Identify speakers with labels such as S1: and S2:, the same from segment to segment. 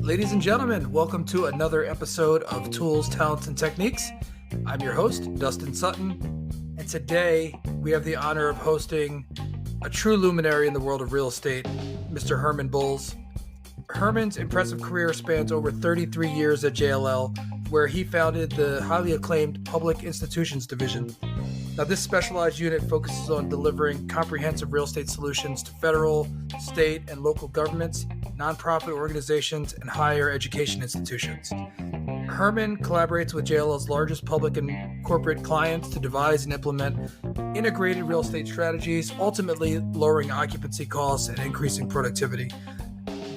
S1: Ladies and gentlemen, welcome to another episode of Tools, Talents, and Techniques. I'm your host, Dustin Sutton, and today we have the honor of hosting a true luminary in the world of real estate, Mr. Herman Bulls. Herman's impressive career spans over 33 years at JLL, where he founded the highly acclaimed Public Institutions Division. Now, this specialized unit focuses on delivering comprehensive real estate solutions to federal, state, and local governments, nonprofit organizations, and higher education institutions. Herman collaborates with JLL's largest public and corporate clients to devise and implement integrated real estate strategies, ultimately lowering occupancy costs and increasing productivity.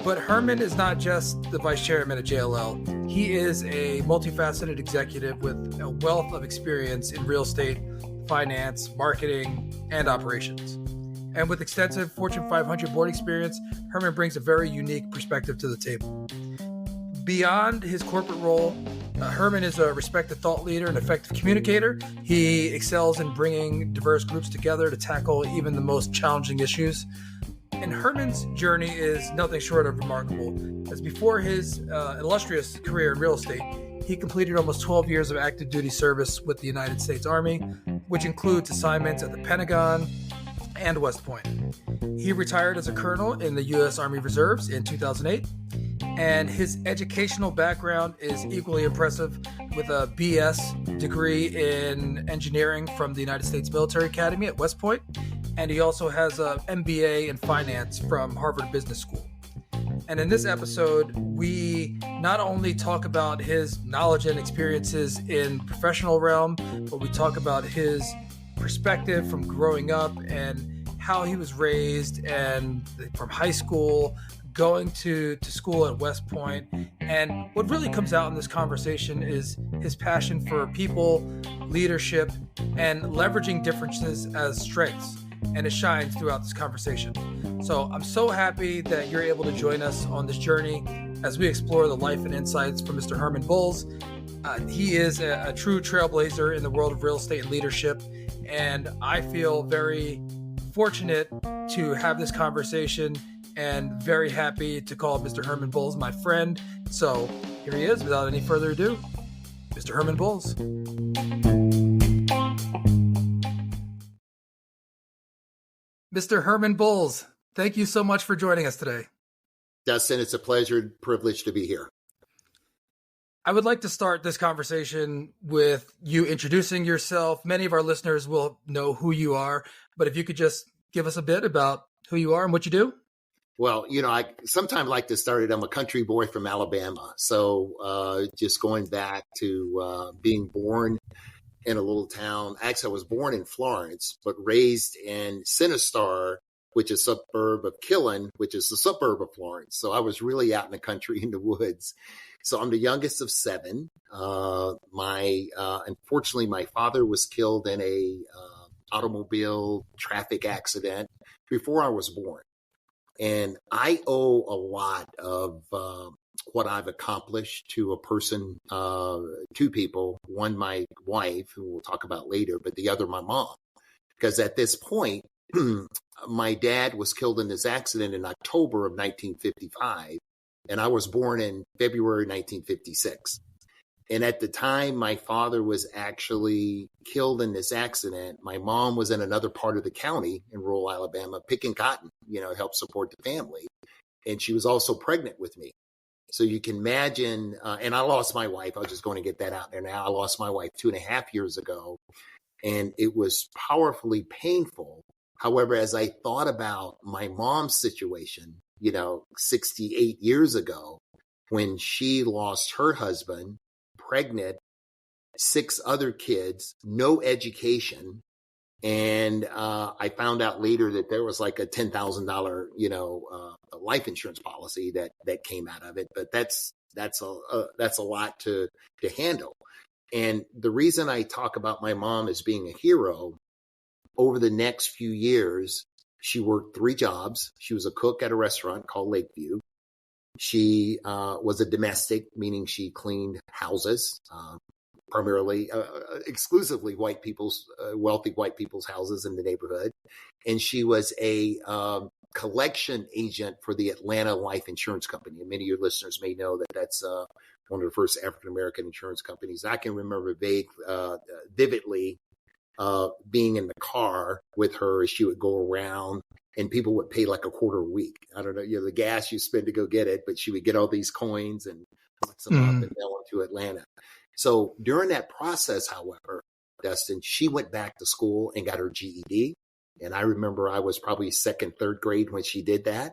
S1: But Herman is not just the vice chairman at JLL. He is a multifaceted executive with a wealth of experience in real estate, finance, marketing, and operations. And with extensive Fortune 500 board experience, Herman brings a very unique perspective to the table. Beyond his corporate role, Herman is a respected thought leader and effective communicator. He excels in bringing diverse groups together to tackle even the most challenging issues. And Herman's journey is nothing short of remarkable, as before his illustrious career in real estate, he completed almost 12 years of active duty service with the United States Army, which includes assignments at the Pentagon and West Point. He retired as a colonel in the U.S. Army Reserves in 2008, and his educational background is equally impressive, with a BS degree in engineering from the United States Military Academy at West Point, and he also has an MBA in finance from Harvard Business School. And in this episode, we not only talk about his knowledge and experiences in the professional realm, but we talk about his perspective from growing up and how he was raised, and from high school, going to school at West Point. And what really comes out in this conversation is his passion for people, leadership, and leveraging differences as strengths. And it shines throughout this conversation. So I'm so happy that you're able to join us on this journey as we explore the life and insights from Mr. Herman Bulls. He is a true trailblazer in the world of real estate and leadership, and I feel very fortunate to have this conversation and very happy to call Mr. Herman Bulls my friend. So here he is, without any further ado, Mr. Herman Bulls. Mr. Herman Bulls, thank you so much for joining us today.
S2: Dustin, it's a pleasure and privilege to be here.
S1: I would like to start this conversation with you introducing yourself. Many of our listeners will know who you are, but if you could just give us a bit about who you are and what you do.
S2: Well, I sometimes like to start it. I'm a country boy from Alabama. So just going back to being born in a little town. Actually, I was born in Florence, but raised in Sinistar, which is a suburb of Killen, which is a suburb of Florence. So I was really out in the country in the woods. So I'm the youngest of seven. Unfortunately, my father was killed in a automobile traffic accident before I was born. And I owe a lot of what I've accomplished to a person, two people, one, my wife, who we'll talk about later, but the other, my mom. Because at this point, my dad was killed in this accident in October of 1955, and I was born in February 1956. And at the time my father was actually killed in this accident, my mom was in another part of the county in rural Alabama picking cotton, to help support the family. And she was also pregnant with me. So you can imagine, and I lost my wife. I was just going to get that out there now. I lost my wife 2.5 years ago, and it was powerfully painful. However, as I thought about my mom's situation, 68 years ago, when she lost her husband, pregnant, 6 other kids, no education. And I found out later that there was like a $10,000, life insurance policy that came out of it. But that's a lot to handle. And the reason I talk about my mom as being a hero, over the next few years, she worked 3 jobs. She was a cook at a restaurant called Lakeview. She was a domestic, meaning she cleaned houses, primarily, exclusively wealthy white people's houses in the neighborhood. And she was a collection agent for the Atlanta Life Insurance Company. And many of your listeners may know that that's one of the first African-American insurance companies. I can remember vividly being in the car with her as she would go around, and people would pay like a quarter a week. I don't know, the gas you spend to go get it, but she would get all these coins and box them up and mail them to Atlanta. So during that process, however, Dustin, she went back to school and got her GED. And I remember I was probably second, third grade when she did that.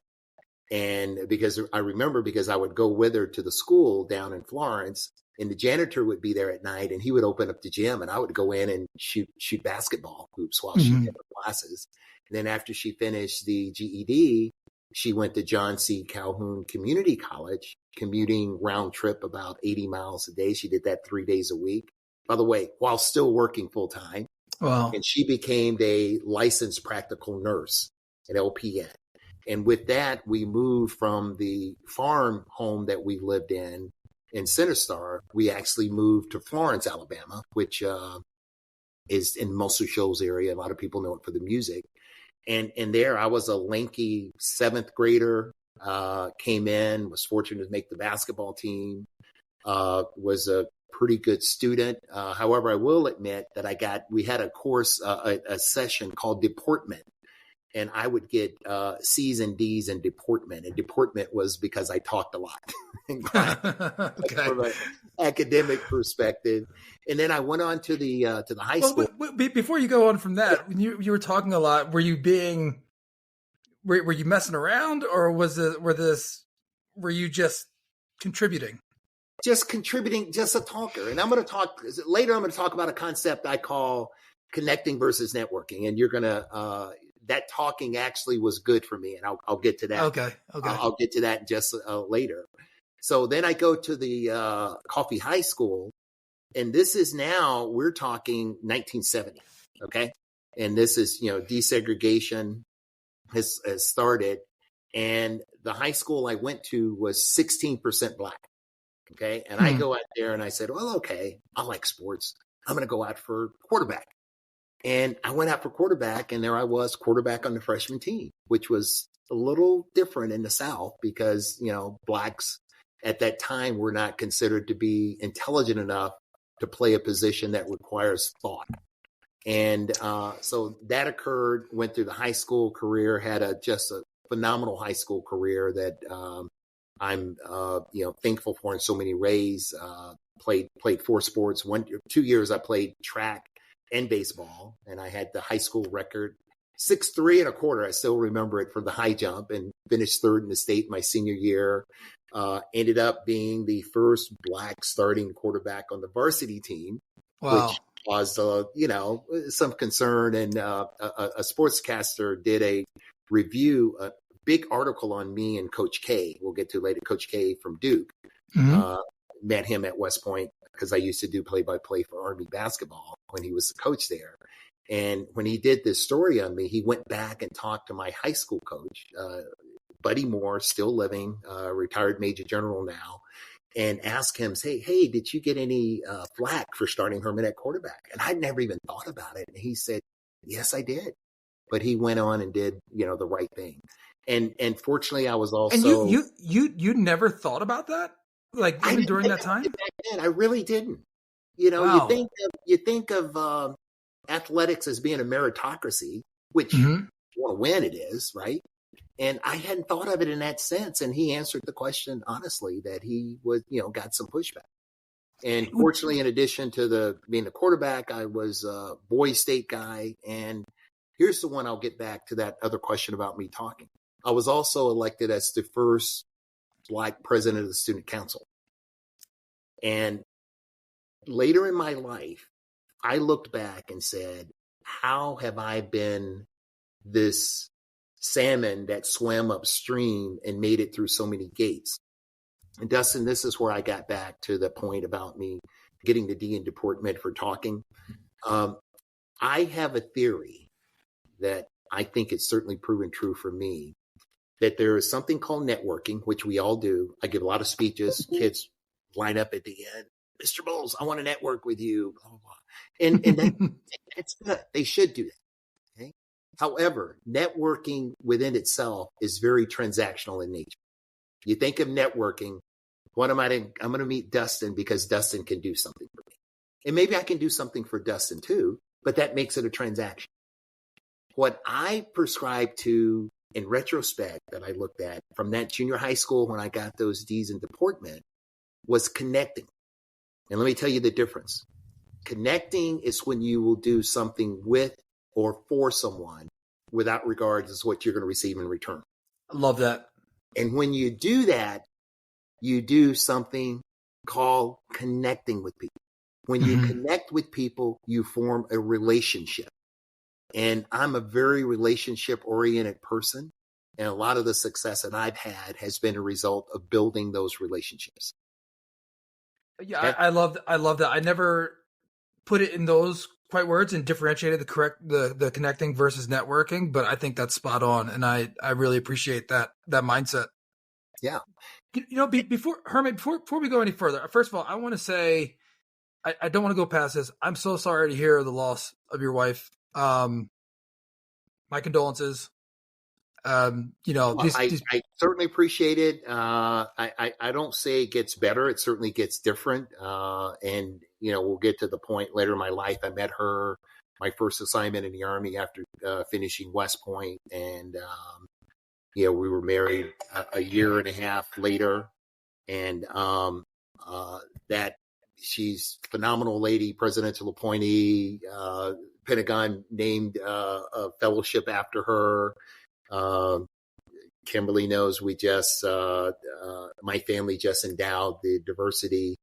S2: And because I would go with her to the school down in Florence, and the janitor would be there at night, and he would open up the gym, and I would go in and shoot basketball hoops while she did her classes. And then after she finished the GED, she went to John C. Calhoun Community College, commuting round trip about 80 miles a day. She did that 3 days a week, by the way, while still working full time.
S1: Wow.
S2: And she became a licensed practical nurse, an LPN. And with that, we moved from the farm home that we lived in Center Star. We actually moved to Florence, Alabama, which is in Muscle Shoals area. A lot of people know it for the music. And there I was a lanky seventh grader, came in, was fortunate to make the basketball team, was a pretty good student. However, I will admit that we had a course, a session called deportment. And I would get C's and D's in deportment. And deportment was because I talked a lot
S1: Okay.
S2: from an academic perspective. And then I went on to the high school.
S1: Before you go on from that, when you were talking a lot, were you messing around, or were you just contributing?
S2: Just contributing, just a talker. And I'm going to talk about a concept I call connecting versus networking. And you're going to, that talking actually was good for me. And I'll get to that.
S1: Okay.
S2: I'll get to that just later. So then I go to the Coffee High School. And this is now, we're talking 1970. Okay. And this is, desegregation has started. And the high school I went to was 16% Black. Okay. And I go out there and I said, well, okay, I like sports. I'm going to go out for quarterback. And I went out for quarterback, and there I was, quarterback on the freshman team, which was a little different in the South because, Blacks at that time were not considered to be intelligent enough to play a position that requires thought. And so that occurred, went through the high school career, had just a phenomenal high school career that I'm thankful for in so many ways. Played 4 sports. 2 years I played track and baseball, and I had the high school record 6'3" and a quarter. I still remember it for the high jump, and finished third in the state my senior year. Ended up being the first Black starting quarterback on the varsity team, which caused some concern. And a sportscaster did a review, a big article on me and Coach K. We'll get to later. Coach K from Duke. Met him at West Point because I used to do play-by-play for Army basketball when he was the coach there. And when he did this story on me, he went back and talked to my high school coach, Buddy Moore, still living, retired Major General now, and asked him, say, hey, did you get any flack for starting Herman at quarterback? And I'd never even thought about it. And he said, yes, I did. But he went on and did, the right thing. And fortunately, I was also.
S1: And you never thought about that? Like even during that time?
S2: I really didn't.
S1: Wow.
S2: You think of athletics as being a meritocracy, which you want to win, it is, right? And I hadn't thought of it in that sense. And he answered the question honestly that he was, got some pushback. And fortunately, in addition to being the quarterback, I was a boys state guy. And here's the one I'll get back to that other question about me talking. I was also elected as the first Black president of the student council. And later in my life, I looked back and said, how have I been this salmon that swam upstream and made it through so many gates? And Dustin, this is where I got back to the point about me getting the D in deportment for talking. I have a theory that I think it's certainly proven true for me, that there is something called networking, which we all do. I give a lot of speeches. Kids line up at the end. Mr. Bulls, I want to network with you. Blah, blah, blah. And that's good. They should do that. Okay. However, networking within itself is very transactional in nature. You think of networking, I'm going to meet Dustin because Dustin can do something for me. And maybe I can do something for Dustin too, but that makes it a transaction. What I prescribe to in retrospect that I looked at from that junior high school when I got those D's in deportment was connecting. And let me tell you the difference. Connecting is when you will do something with or for someone without regard to what you're going to receive in return.
S1: I love that.
S2: And when you do that, you do something called connecting with people. When you connect with people, you form a relationship. And I'm a very relationship-oriented person. And a lot of the success that I've had has been a result of building those relationships.
S1: Yeah, I love that. I never put it in those quite words and differentiated the connecting versus networking, but I think that's spot on, and I really appreciate that mindset.
S2: Yeah.
S1: Before we go any further, first of all, I want to say I don't want to go past this. I'm so sorry to hear the loss of your wife. My condolences. I
S2: certainly appreciate it. I don't say it gets better. It certainly gets different. And we'll get to the point later in my life. I met her, my first assignment in the Army after finishing West Point. And, we were married a year and a half later. And that she's a phenomenal lady, presidential appointee, Pentagon named a fellowship after her. Kimberly knows we just, my family just endowed the diversity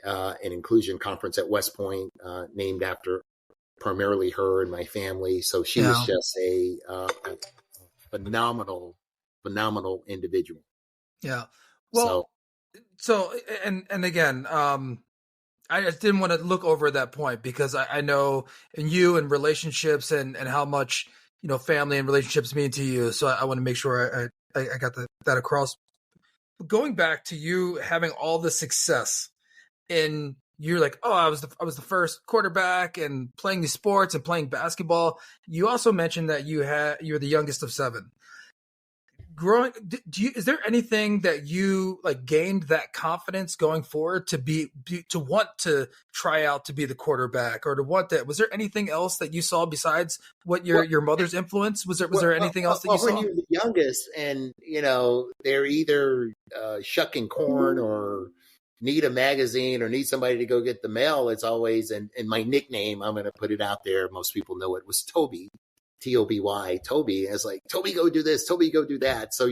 S2: and inclusion conference at West Point, named after primarily her and my family. So she was just a phenomenal individual.
S1: Yeah. Well, so and again, I just didn't want to look over that point because I know in you and relationships and how much, family and relationships mean to you. So I want to make sure I got that across. Going back to you having all the success and you're like, oh, I was the first quarterback and playing these sports and playing basketball. You also mentioned that you were the youngest of 7. Is there anything that you gained that confidence going forward to want to try out to be the quarterback or to want that? Was there anything else that you saw besides what your mother's influence? Was there anything else that you saw?
S2: When you're the youngest and, they're either shucking corn or need a magazine or need somebody to go get the mail, it's always, and my nickname, I'm going to put it out there. Most people know it was Toby. Toby, Toby. It's like, Toby, go do this, Toby, go do that. So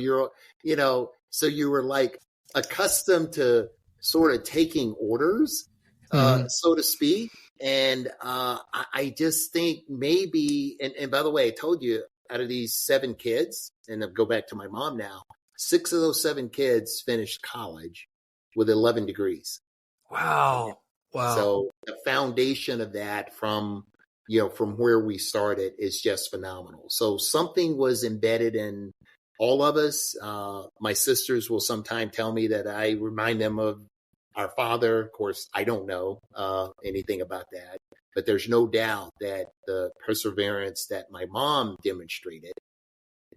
S2: so you were accustomed to sort of taking orders, so to speak. And I just think maybe, and by the way, I told you out of these 7 kids, and I'll go back to my mom now, 6 of those 7 kids finished college with 11 degrees.
S1: Wow.
S2: So the foundation of that from where we started is just phenomenal. So something was embedded in all of us. My sisters will sometimes tell me that I remind them of our father. Of course, I don't know anything about that, but there's no doubt that the perseverance that my mom demonstrated,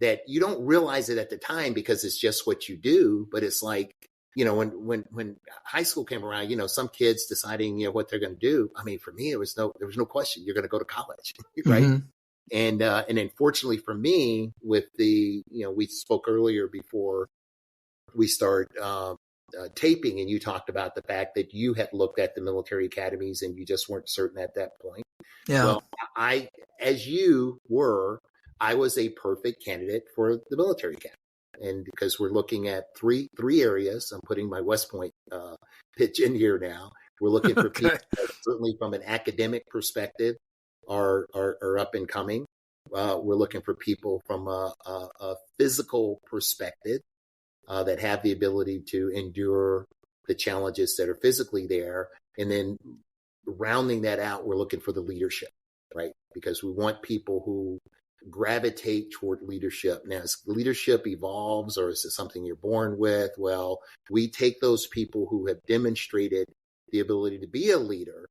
S2: that you don't realize it at the time because it's just what you do, but it's like, when high school came around, some kids deciding, what they're going to do. I mean, for me, there was no question. You're going to go to college, right? Mm-hmm. And unfortunately for me, with we spoke earlier before we start taping, and you talked about the fact that you had looked at the military academies and you just weren't certain at that point.
S1: Yeah.
S2: Well, as you were, I was a perfect candidate for the military academy. And because we're looking at three areas, I'm putting my West Point pitch in here now. We're looking for people that certainly from an academic perspective are up and coming. We're looking for people from a physical perspective that have the ability to endure the challenges that are physically there. And then rounding that out, we're looking for the leadership, right? Because we want people who gravitate toward leadership. Now, as leadership evolves, or is it something you're born with? Well, we take those people who have demonstrated the ability to be a leader,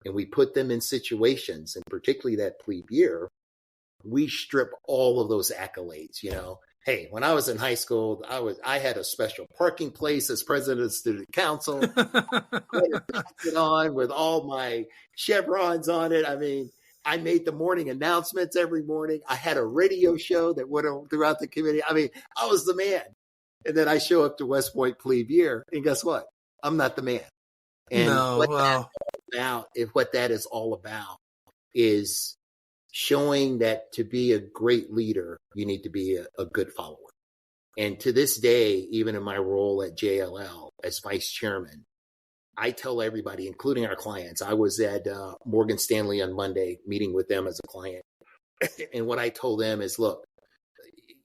S2: and we put them in situations, and particularly that plebe year, we strip all of those accolades, Hey, when I was in high school, I had a special parking place as president of the student council. I had a jacket on with all my chevrons on it. I mean, I made the morning announcements every morning. I had a radio show that went throughout the community. I mean, I was the man. And then I show up to West Point plebe year, and guess what? I'm not the man. And
S1: No, wow.
S2: what that is all about is showing that to be a great leader, you need to be a good follower. And to this day, even in my role at JLL as vice chairman, I tell everybody, including our clients, I was at Morgan Stanley on Monday meeting with them as a client. And what I told them is, look,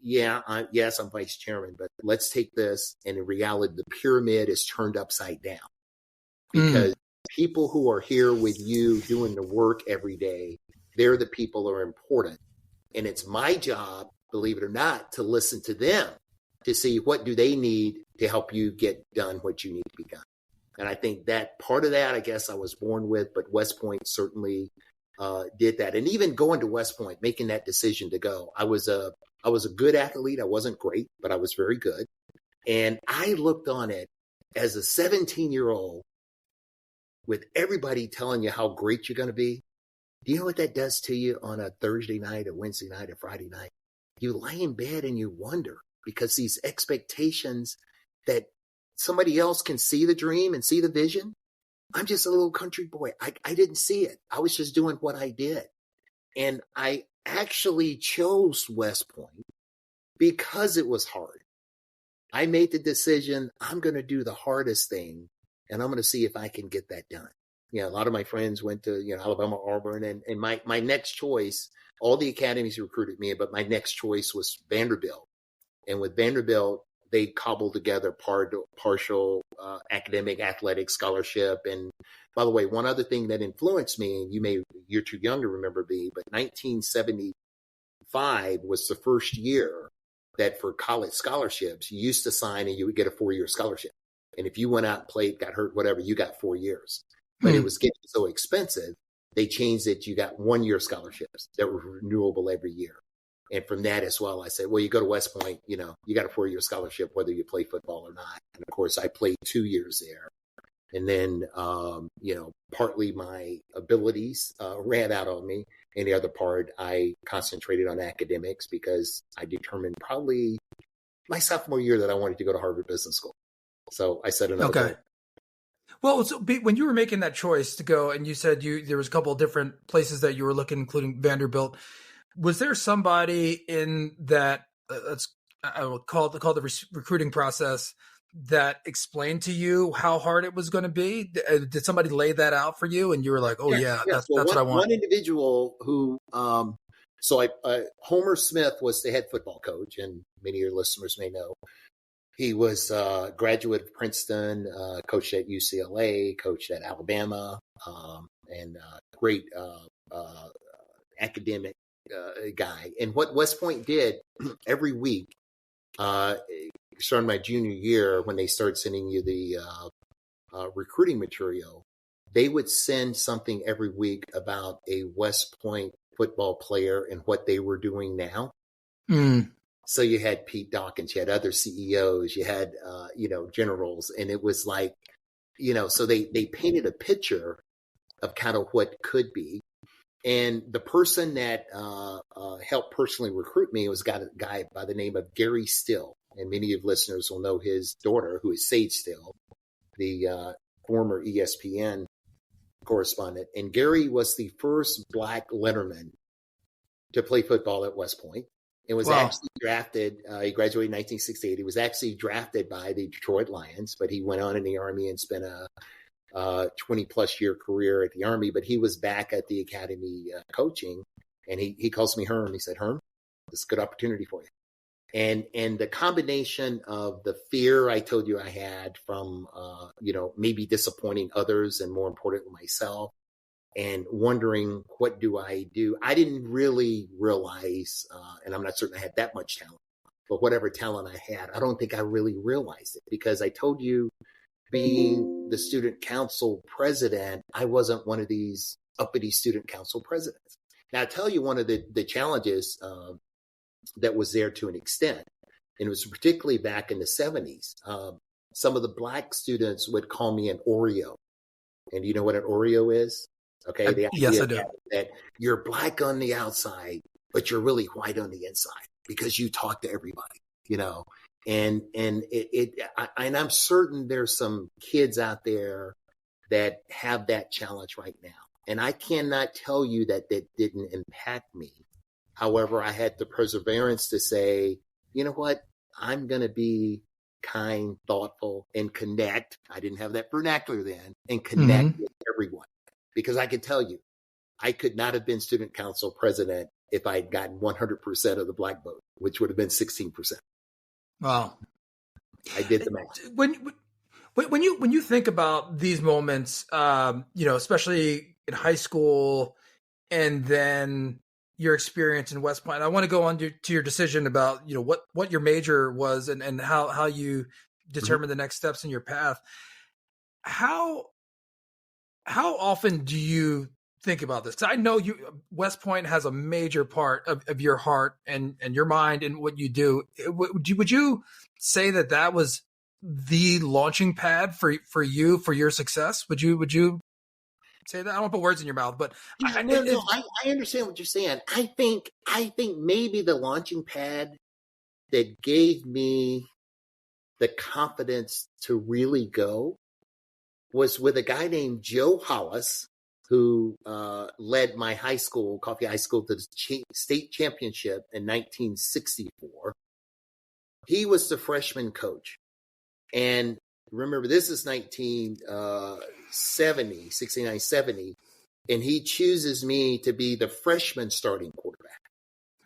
S2: yes, I'm vice chairman, but let's take this. And in reality, the pyramid is turned upside down because people who are here with you doing the work every day, they're the people who are important. And it's my job, believe it or not, to listen to them to see what do they need to help you get done what you need to be done. And I think that part of that, I guess I was born with, but West Point certainly did that. And even going to West Point, making that decision to go, I was a good athlete. I wasn't great, but I was very good. And I looked on it as a 17-year-old with everybody telling you how great you're going to be. Do you know what that does to you on a Thursday night, a Wednesday night, a Friday night? You lie in bed and you wonder because these expectations that somebody else can see the dream and see the vision. I'm just a little country boy. I didn't see it. I was just doing what I did. And I actually chose West Point because it was hard. I made the decision, I'm going to do the hardest thing, and I'm going to see if I can get that done. A lot of my friends went to, Alabama, Auburn, and my next choice, all the academies recruited me, but my next choice was Vanderbilt. And with Vanderbilt, they cobbled together partial academic athletic scholarship. And by the way, one other thing that influenced me, and you're too young to remember me, but 1975 was the first year that for college scholarships, you used to sign and you would get a 4-year scholarship. And if you went out and played, got hurt, whatever, you got 4 years. But it was getting so expensive, they changed it. You got 1-year scholarships that were renewable every year. And from that as well, I said, well, you go to West Point, you got a 4-year scholarship, whether you play football or not. And of course, I played 2 years there. And then, partly my abilities ran out on me. And the other part, I concentrated on academics because I determined probably my sophomore year that I wanted to go to Harvard Business School. So I set another goal.
S1: Well, so when you were making that choice to go, and you said there was a couple of different places that you were looking, including Vanderbilt, was there somebody in that I will call the recruiting process that explained to you how hard it was going to be? Did somebody lay that out for you, and you were like, "Oh yeah, that's what I want"?
S2: One individual who, Homer Smith was the head football coach, and many of your listeners may know. He was a graduate of Princeton, coached at UCLA, coached at Alabama, and great academic guy. And what West Point did every week, starting my junior year, when they started sending you the recruiting material, they would send something every week about a West Point football player and what they were doing now. So you had Pete Dawkins, you had other CEOs, you had, generals, and it was like, so they painted a picture of kind of what could be. And the person that helped personally recruit me was a guy by the name of Gary Still. And many of listeners will know his daughter, who is Sage Still, the former ESPN correspondent. And Gary was the first Black letterman to play football at West Point. And was actually drafted, he graduated in 1968. He was actually drafted by the Detroit Lions, but he went on in the Army and spent a 20-plus year career at the Army. But he was back at the academy coaching, and he calls me Herm. He said, Herm, this is a good opportunity for you. And the combination of the fear I told you I had from, maybe disappointing others and more importantly myself, and wondering, what do I do? I didn't really realize, and I'm not certain I had that much talent, but whatever talent I had, I don't think I really realized it, because I told you, being the student council president, I wasn't one of these uppity student council presidents. Now, I'll tell you one of the challenges that was there to an extent, and it was particularly back in the 70s. Some of the black students would call me an Oreo. And you know what an Oreo is? Okay, the
S1: Yes,
S2: idea
S1: I do.
S2: that you're black on the outside, but you're really white on the inside because you talk to everybody, you know. And I'm certain there's some kids out there that have that challenge right now. And I cannot tell you that didn't impact me. However, I had the perseverance to say, you know what? I'm going to be kind, thoughtful, and connect. I didn't have that vernacular then, and connect with everyone. Because I can tell you, I could not have been student council president if I had gotten 100% of the black vote, which would have been 16%.
S1: Wow.
S2: I did the math.
S1: When you think about these moments, especially in high school, and then your experience in West Point, I want to go on to your decision about what your major was and how you determined the next steps in your path. How often do you think about this? Because I know West Point has a major part of your heart and your mind and what you do. Would you say that was the launching pad for you for your success? Would you say that? I don't want to put words in your mouth, but
S2: I understand what you're saying. I think maybe the launching pad that gave me the confidence to really go was with a guy named Joe Hollis, who led my high school, Coffee High School, to the state championship in 1964. He was the freshman coach. And remember, this is 1970, 69, 70. And he chooses me to be the freshman starting quarterback.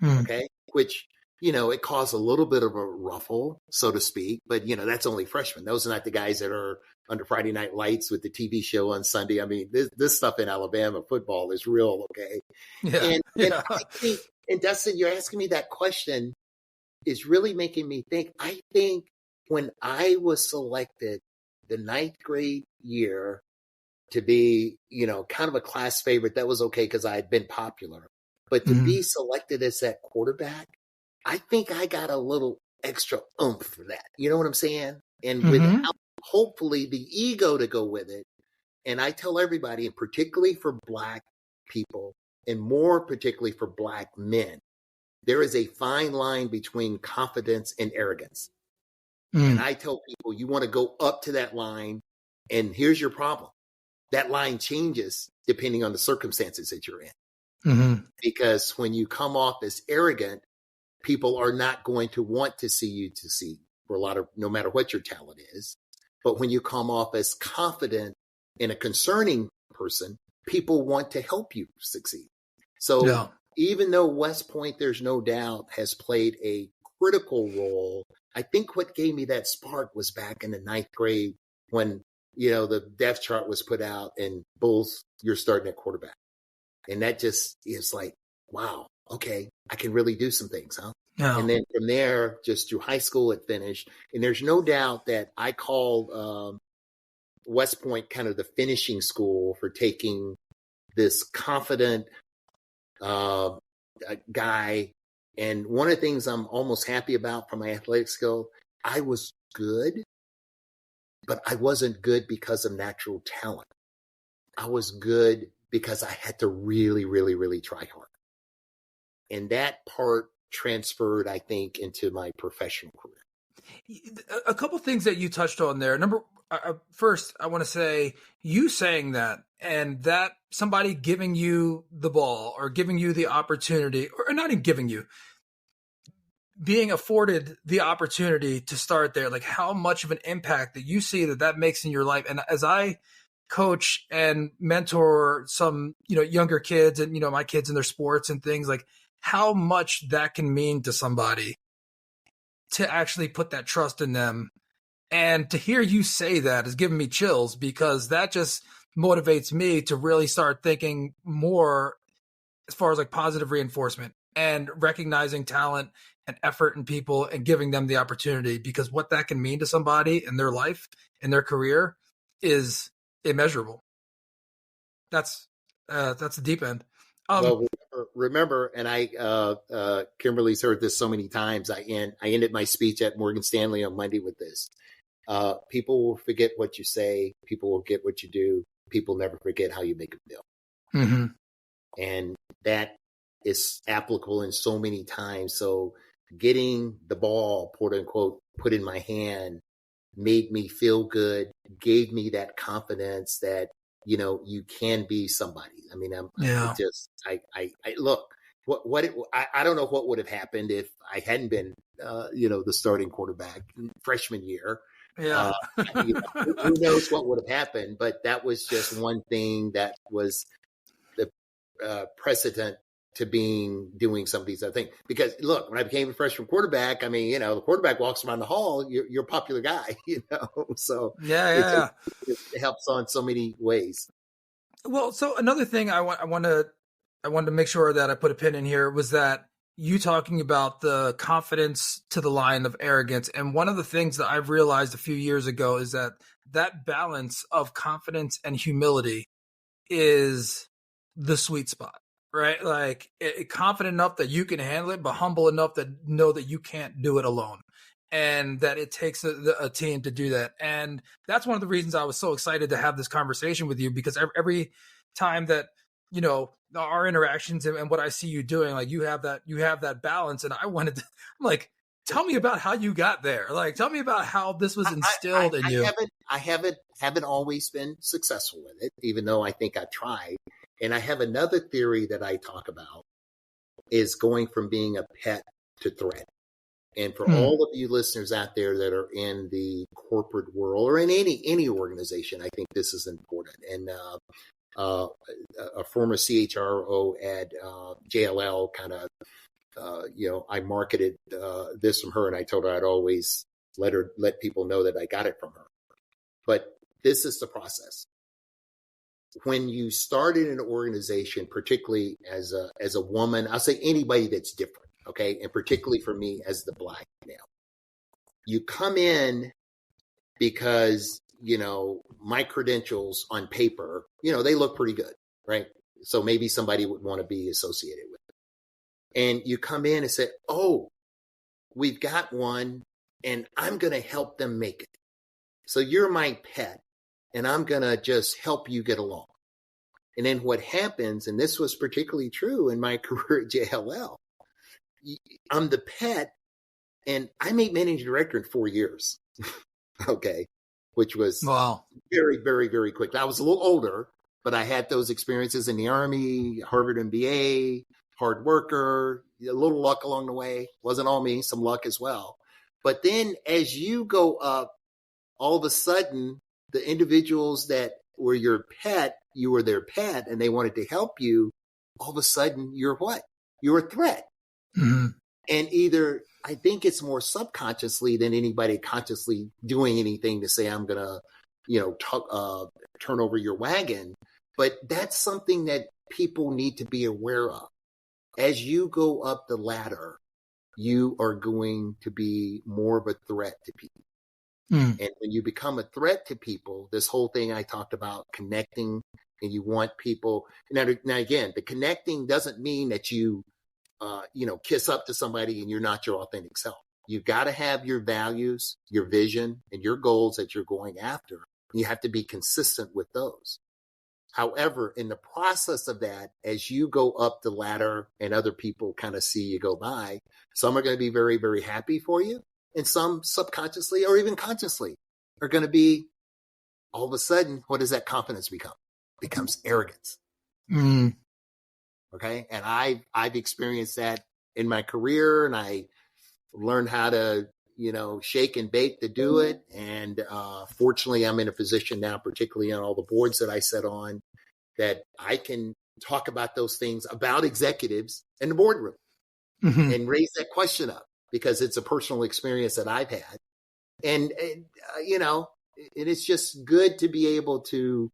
S2: Okay. Which, it caused a little bit of a ruffle, so to speak. But, that's only freshmen. Those are not the guys that are under Friday Night Lights with the TV show on Sunday. I mean, this stuff in Alabama football is real. Okay. Yeah. And I think, and Dustin, you're asking me that question is really making me think. I think when I was selected the 9th grade year to be, kind of a class favorite, that was okay because I had been popular. But to be selected as that quarterback, I think I got a little extra oomph for that. You know what I'm saying? And without hopefully the ego to go with it. And I tell everybody, and particularly for black people, and more particularly for black men, there is a fine line between confidence and arrogance. And I tell people, you want to go up to that line, and here's your problem. That line changes depending on the circumstances that you're in. Because when you come off as arrogant, people are not going to want to see you succeed for no matter what your talent is. But when you come off as confident and a concerning person, people want to help you succeed. So even though West Point, there's no doubt, has played a critical role, I think what gave me that spark was back in the 9th grade when, the depth chart was put out and Bulls, you're starting at quarterback. And that just is like, wow, okay, I can really do some things, huh? Yeah. And then from there, just through high school, it finished. And there's no doubt that I called West Point kind of the finishing school for taking this confident guy. And one of the things I'm almost happy about from my athletic skill, I was good, but I wasn't good because of natural talent. I was good because I had to really, really, really try hard. And that part transferred, I think, into my professional career.
S1: A couple things that you touched on there. First, I want to say you saying that, and that somebody giving you the ball or giving you the opportunity, or not even giving you, being afforded the opportunity to start there, like how much of an impact that you see that makes in your life. And as I coach and mentor some, younger kids and, my kids in their sports and things, like how much that can mean to somebody to actually put that trust in them. And to hear you say that is giving me chills, because that just motivates me to really start thinking more as far as like positive reinforcement and recognizing talent and effort in people and giving them the opportunity, because what that can mean to somebody in their life, in their career, is immeasurable. That's the deep end. Um,
S2: Well, remember, and Kimberly's heard this so many times. I ended my speech at Morgan Stanley on Monday with this. People will forget what you say. People will get what you do. People never forget how you make them feel.
S1: mm-hmm.
S2: And that is applicable in so many times. So getting the ball, quote unquote, put in my hand made me feel good, gave me that confidence that, you can be somebody. I mean,
S1: Yeah.
S2: I look, I don't know what would have happened if I hadn't been, the starting quarterback freshman year.
S1: Yeah.
S2: Who knows what would have happened, but that was just one thing that was the precedent to doing some of these other things. Because look, when I became a freshman quarterback, I mean, the quarterback walks around the hall, you're a popular guy, so
S1: Yeah.
S2: it helps on so many ways.
S1: Well, so another thing I wanted to make sure that I put a pin in here was that you talking about the confidence to the line of arrogance. And one of the things that I've realized a few years ago is that balance of confidence and humility is the sweet spot, right? Like confident enough that you can handle it, but humble enough that know that you can't do it alone, and that it takes a team to do that. And that's one of the reasons I was so excited to have this conversation with you, because every time that our interactions and what I see you doing, like you have that balance, and I'm like, tell me about how you got there. Like, tell me about how this was instilled in you.
S2: I haven't always been successful with it, even though I think I tried. And I have another theory that I talk about is going from being a pet to threat. And for all of you listeners out there that are in the corporate world or in any organization, I think this is important. And a former CHRO at JLL kind of, I marketed this from her, and I told her I'd always let people know that I got it from her. But this is the process. When you start in an organization, particularly as a woman, I'll say anybody that's different, okay, and particularly for me as the Black male, you come in because my credentials on paper, they look pretty good, right? So maybe somebody would want to be associated with it. And you come in and say, oh, we've got one, and I'm going to help them make it. So you're my pet, and I'm going to just help you get along. And then what happens, and this was particularly true in my career at JLL, I'm the pet, and I made managing director in 4 years, okay, which was very, very, very quick. I was a little older, but I had those experiences in the Army, Harvard MBA, hard worker, a little luck along the way. Wasn't all me, some luck as well. But then as you go up, all of a sudden, the individuals that were your pet, you were their pet, and they wanted to help you, all of a sudden, you're what? You're a threat.
S1: Mm-hmm.
S2: And either, I think it's more subconsciously than anybody consciously doing anything to say, I'm going to, turn over your wagon. But that's something that people need to be aware of. As you go up the ladder, you are going to be more of a threat to people. And when you become a threat to people, this whole thing I talked about connecting, and you want people. Now again, the connecting doesn't mean that you, kiss up to somebody and you're not your authentic self. You've got to have your values, your vision, and your goals that you're going after. You have to be consistent with those. However, in the process of that, as you go up the ladder and other people kind of see you go by, some are going to be very, very happy for you. And some subconsciously or even consciously are going to be, all of a sudden, what does that confidence become? It becomes arrogance. Okay. And I've experienced that in my career, and I learned how to, shake and bake to do it. And fortunately, I'm in a position now, particularly on all the boards that I sit on, that I can talk about those things about executives in the boardroom and raise that question up, because it's a personal experience that I've had. And it's just good to be able to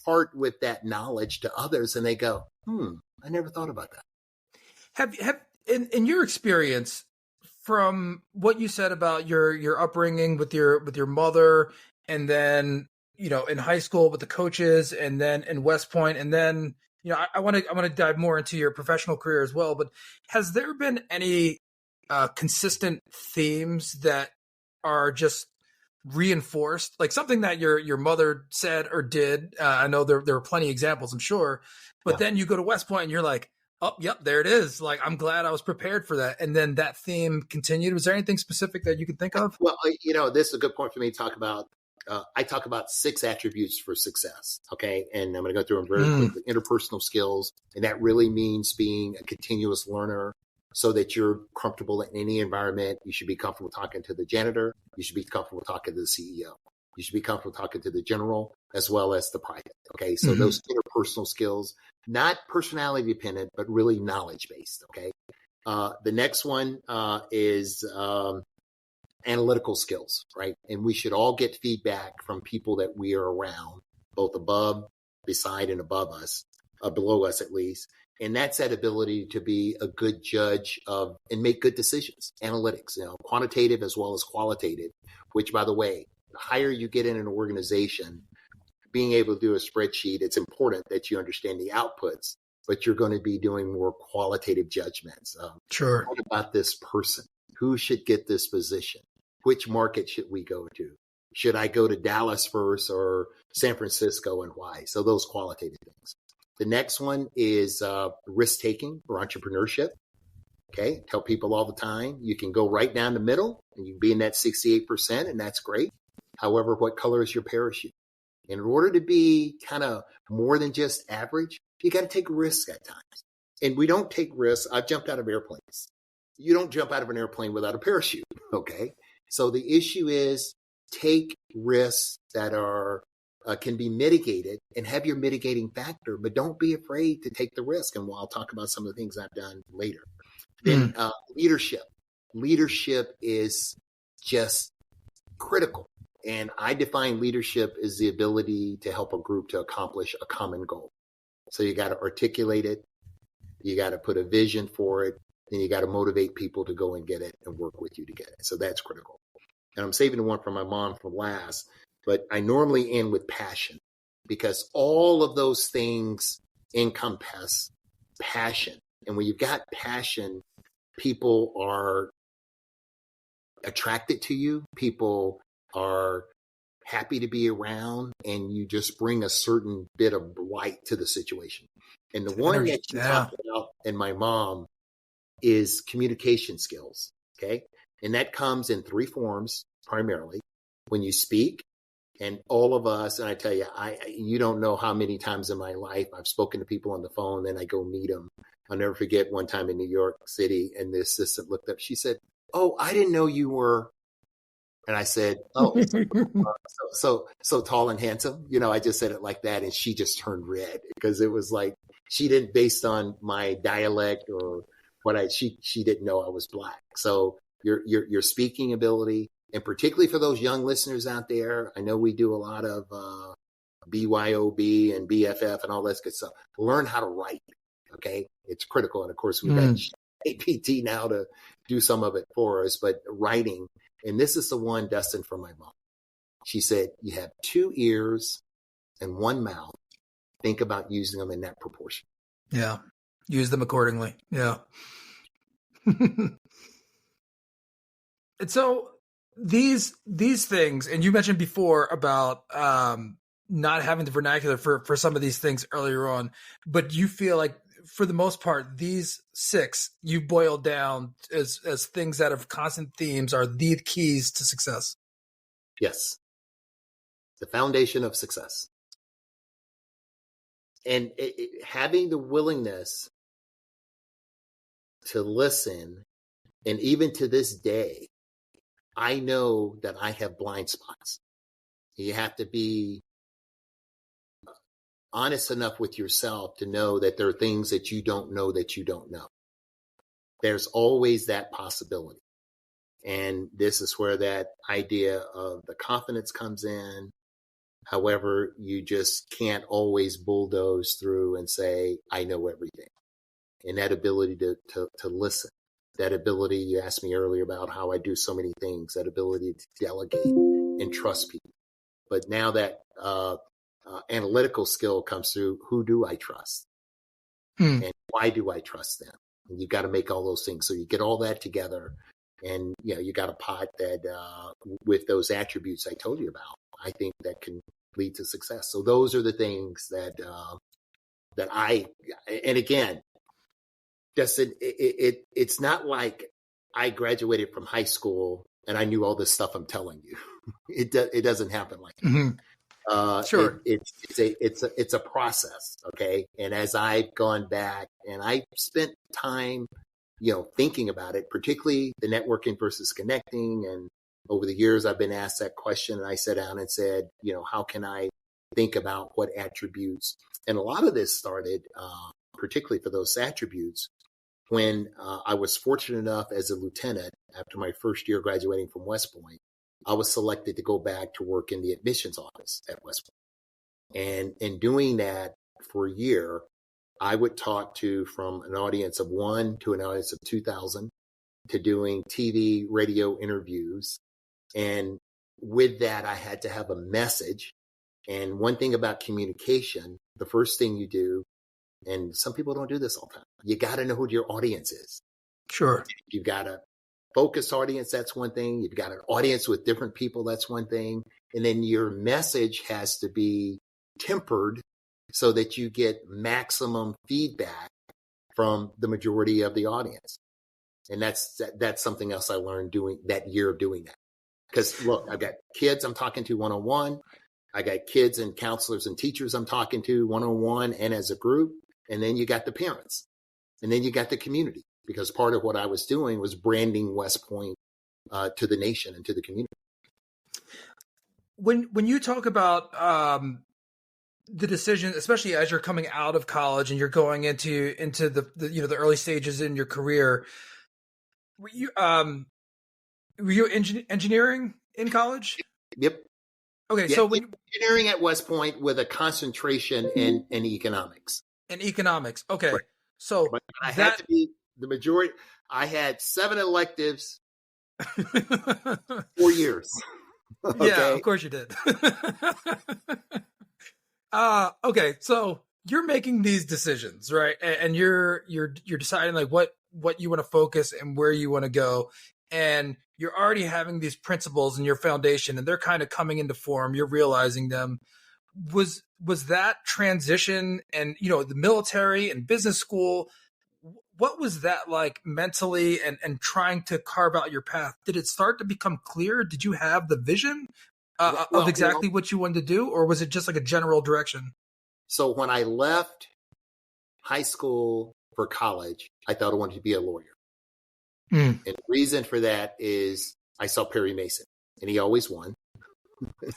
S2: part with that knowledge to others, and they go, I never thought about that.
S1: Have in your experience, from what you said about your upbringing with your mother, and then in high school with the coaches, and then in West Point, and then I want to dive more into your professional career as well, but has there been any consistent themes that are just reinforced, like something that your mother said or did? I know there were plenty of examples, I'm sure, but
S2: Yeah.
S1: then you go to West Point and you're like, oh, yep, there it is. Like, I'm glad I was prepared for that. And then that theme continued. Was there anything specific that you can think of?
S2: Well, this is a good point for me to talk about. I talk about 6 attributes for success. Okay. And I'm going to go through them very quickly. Interpersonal skills. And that really means being a continuous learner so that you're comfortable in any environment. You should be comfortable talking to the janitor. You should be comfortable talking to the CEO. You should be comfortable talking to the general as well as the private. Okay. So those interpersonal skills, not personality dependent, but really knowledge based. Okay. The next one is analytical skills, right? And we should all get feedback from people that we are around, both above, beside, and above us, below us at least. And that's that ability to be a good judge of and make good decisions. Analytics, quantitative as well as qualitative, which, by the way, the higher you get in an organization, being able to do a spreadsheet, it's important that you understand the outputs, but you're going to be doing more qualitative judgments.
S1: Sure.
S2: What about this person? Who should get this position? Which market should we go to? Should I go to Dallas first or San Francisco, and why? So those qualitative things. The next one is risk taking or entrepreneurship. Okay. Tell people all the time, you can go right down the middle and you can be in that 68%, and that's great. However, what color is your parachute? In order to be kind of more than just average, you got to take risks at times. And we don't take risks. I've jumped out of airplanes. You don't jump out of an airplane without a parachute. Okay. So the issue is take risks that are can be mitigated and have your mitigating factor, but don't be afraid to take the risk. And I'll talk about some of the things I've done later. Then leadership. Leadership is just critical. And I define leadership as the ability to help a group to accomplish a common goal. So you got to articulate it. You got to put a vision for it. Then you got to motivate people to go and get it and work with you to get it. So that's critical. And I'm saving the one from my mom for last, but I normally end with passion because all of those things encompass passion. And when you've got passion, people are attracted to you. People are happy to be around, and you just bring a certain bit of light to the situation. And the one that you talked about and my mom is communication skills. Okay. And that comes in 3 forms, primarily when you speak. And all of us, and I tell you, you don't know how many times in my life I've spoken to people on the phone, then I go meet them. I'll never forget one time in New York City, and the assistant looked up. She said, "Oh, I didn't know you were." And I said, "Oh, so tall and handsome." I just said it like that, and she just turned red because it was like she didn't, based on my dialect or what she didn't know I was Black. So your speaking ability, and particularly for those young listeners out there, I know we do a lot of BYOB and BFF and all that good stuff. Learn how to write. Okay, it's critical, and of course we've got APT now to do some of it for us, but writing. And this is the one, Dustin, from my mom. She said, you have 2 ears and 1 mouth. Think about using them in that proportion.
S1: Yeah. Use them accordingly. Yeah. And so these things, and you mentioned before about not having the vernacular for some of these things earlier on, but you feel like for the most part, these 6 you boiled down as things that have constant themes are the keys to success.
S2: Yes. The foundation of success. And having the willingness to listen. And even to this day, I know that I have blind spots. You have to be honest enough with yourself to know that there are things that you don't know that you don't know. There's always that possibility. And this is where that idea of the confidence comes in. However, you just can't always bulldoze through and say, I know everything. And that ability to listen, that ability, you asked me earlier about how I do so many things, that ability to delegate and trust people. But now that analytical skill comes through, who do I trust?
S1: Hmm.
S2: And why do I trust them? And you've got to make all those things. So you get all that together, and you got a pot that with those attributes I told you about, I think that can lead to success. So those are the things that and again, Justin, it's not like I graduated from high school and I knew all this stuff I'm telling you. It doesn't happen like that.
S1: Mm-hmm. Sure.
S2: It's a process. Okay. And as I've gone back and I spent time, thinking about it, particularly the networking versus connecting. And over the years, I've been asked that question, and I sat down and said, how can I think about what attributes? And a lot of this started, particularly for those attributes, when I was fortunate enough as a lieutenant after my first year graduating from West Point, I was selected to go back to work in the admissions office at West Point. And in doing that for a year, I would talk to from an audience of 1 to an audience of 2,000 to doing TV, radio interviews. And with that, I had to have a message. And one thing about communication, the first thing you do, and some people don't do this all the time, you got to know who your audience is.
S1: Sure.
S2: You've got a focused audience, that's one thing. You've got an audience with different people, that's one thing. And then your message has to be tempered so that you get maximum feedback from the majority of the audience. And that's something else I learned doing that year of doing that. Because look, I've got kids I'm talking to one-on-one. I got kids and counselors and teachers I'm talking to one-on-one and as a group. And then you got the parents. And then you got the community. Because part of what I was doing was branding West Point to the nation and to the community.
S1: When you talk about the decision, especially as you're coming out of college and you're going into the early stages in your career, were you engineering in college?
S2: Yep.
S1: Okay,
S2: yeah,
S1: so
S2: engineering at West Point with a concentration in economics.
S1: In economics, okay. Right. So
S2: but I had to be the majority. I had 7 electives, 4 years.
S1: Okay? Yeah, of course you did. Okay, so you're making these decisions, right? And you're deciding like what you want to focus and where you want to go, and you're already having these principles in your foundation, and they're kind of coming into form. You're realizing them. Was that transition and the military and business school? What was that like mentally and trying to carve out your path? Did it start to become clear? Did you have the vision of exactly what you wanted to do, or was it just like a general direction?
S2: So when I left high school for college, I thought I wanted to be a lawyer. And the reason for that is I saw Perry Mason, and he always won.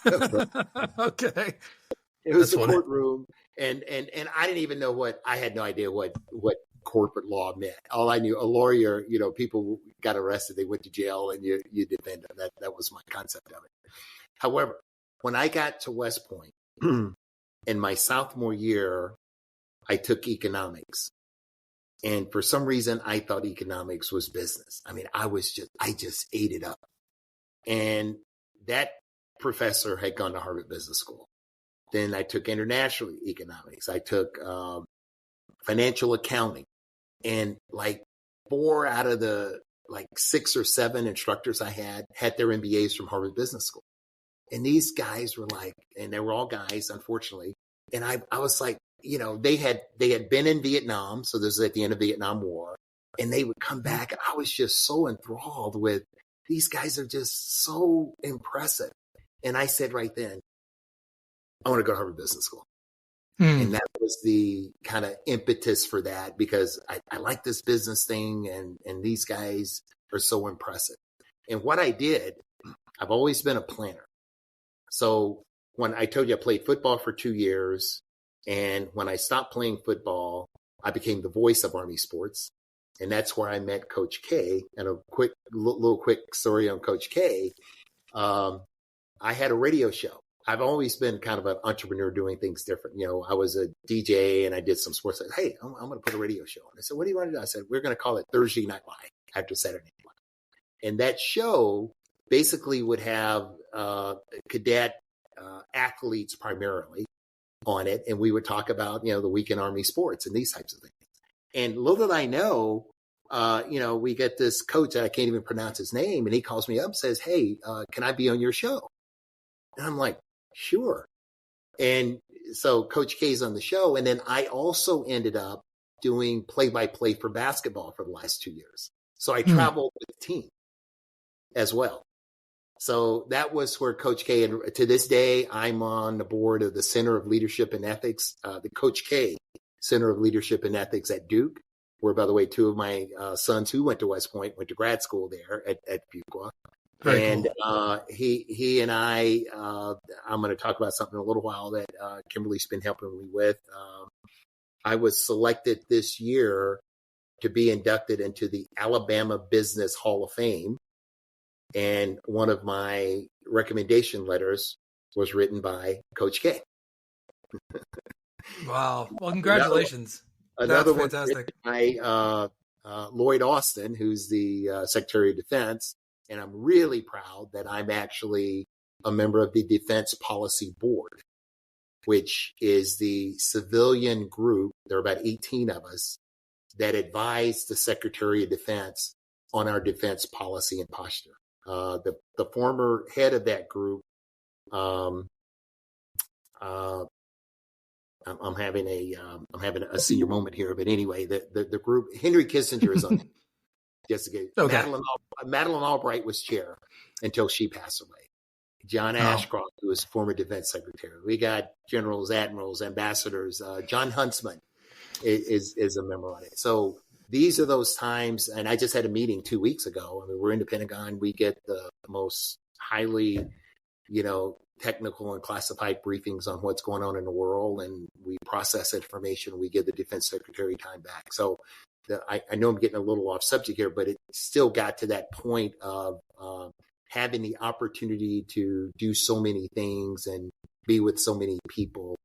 S1: Okay.
S2: It was the courtroom, and I didn't even know I had no idea what corporate law meant. All I knew, a lawyer, people got arrested, they went to jail, and you defend them. That was my concept of it. However, when I got to West Point in my sophomore year, I took economics. And for some reason, I thought economics was business. I mean, I just ate it up. And that professor had gone to Harvard Business School. Then I took international economics. I took financial accounting. And like 4 out of the 6 or 7 instructors I had their MBAs from Harvard Business School. And these guys were and they were all guys, unfortunately. And I was like, they had been in Vietnam. So this is at the end of the Vietnam War. And they would come back. And I was just so enthralled with these guys are just so impressive. And I said right then, I want to go to Harvard Business School. And that was the kind of impetus for that, because I like this business thing and these guys are so impressive. And what I did, I've always been a planner. So when I told you I played football for 2 years, and when I stopped playing football, I became the voice of Army sports. And that's where I met Coach K. And a little quick story on Coach K. I had a radio show. I've always been kind of an entrepreneur doing things different. I was a DJ and I did some sports. I said, hey, I'm going to put a radio show on. I said, what do you want to do? I said, we're going to call it Thursday Night Live after Saturday Night Live. And that show basically would have cadet athletes primarily on it. And we would talk about, the week in Army sports and these types of things. And little did I know, we get this coach that I can't even pronounce his name, and he calls me up and says, "Hey, can I be on your show?" And I'm like, "Sure." And so Coach K's on the show. And then I also ended up doing play-by-play for basketball for the last 2 years. So I traveled with the team as well. So that was where Coach K, and to this day, I'm on the board of the Center of Leadership and Ethics, the Coach K Center of Leadership and Ethics at Duke, where, by the way, two of my sons who went to West Point went to grad school there at Fuqua.
S1: Very
S2: And
S1: cool.
S2: he and I, I'm going to talk about something in a little while that Kimberly's been helping me with. I was selected this year to be inducted into the Alabama Business Hall of Fame. And one of my recommendation letters was written by Coach K.
S1: Wow. Well, congratulations.
S2: Another
S1: That's
S2: one
S1: fantastic.
S2: by Lloyd Austin, who's the Secretary of Defense. And I'm really proud that I'm actually a member of the Defense Policy Board, which is the civilian group. There are about 18 of us that advise the Secretary of Defense on our defense policy and posture. The former head of that group, I'm having a senior moment here, but anyway, the group, Henry Kissinger is on it. Jessica,
S1: Okay.
S2: Madeleine Albright was chair until she passed away. John Ashcroft, who was former defense secretary. We got generals, admirals, ambassadors. John Huntsman is a member on it. So these are those times, and I just had a meeting 2 weeks ago. I mean, we're in the Pentagon. We get the most highly, technical and classified briefings on what's going on in the world, and we process information. We give the defense secretary time back. So I know I'm getting a little off subject here, but it still got to that point of having the opportunity to do so many things and be with so many people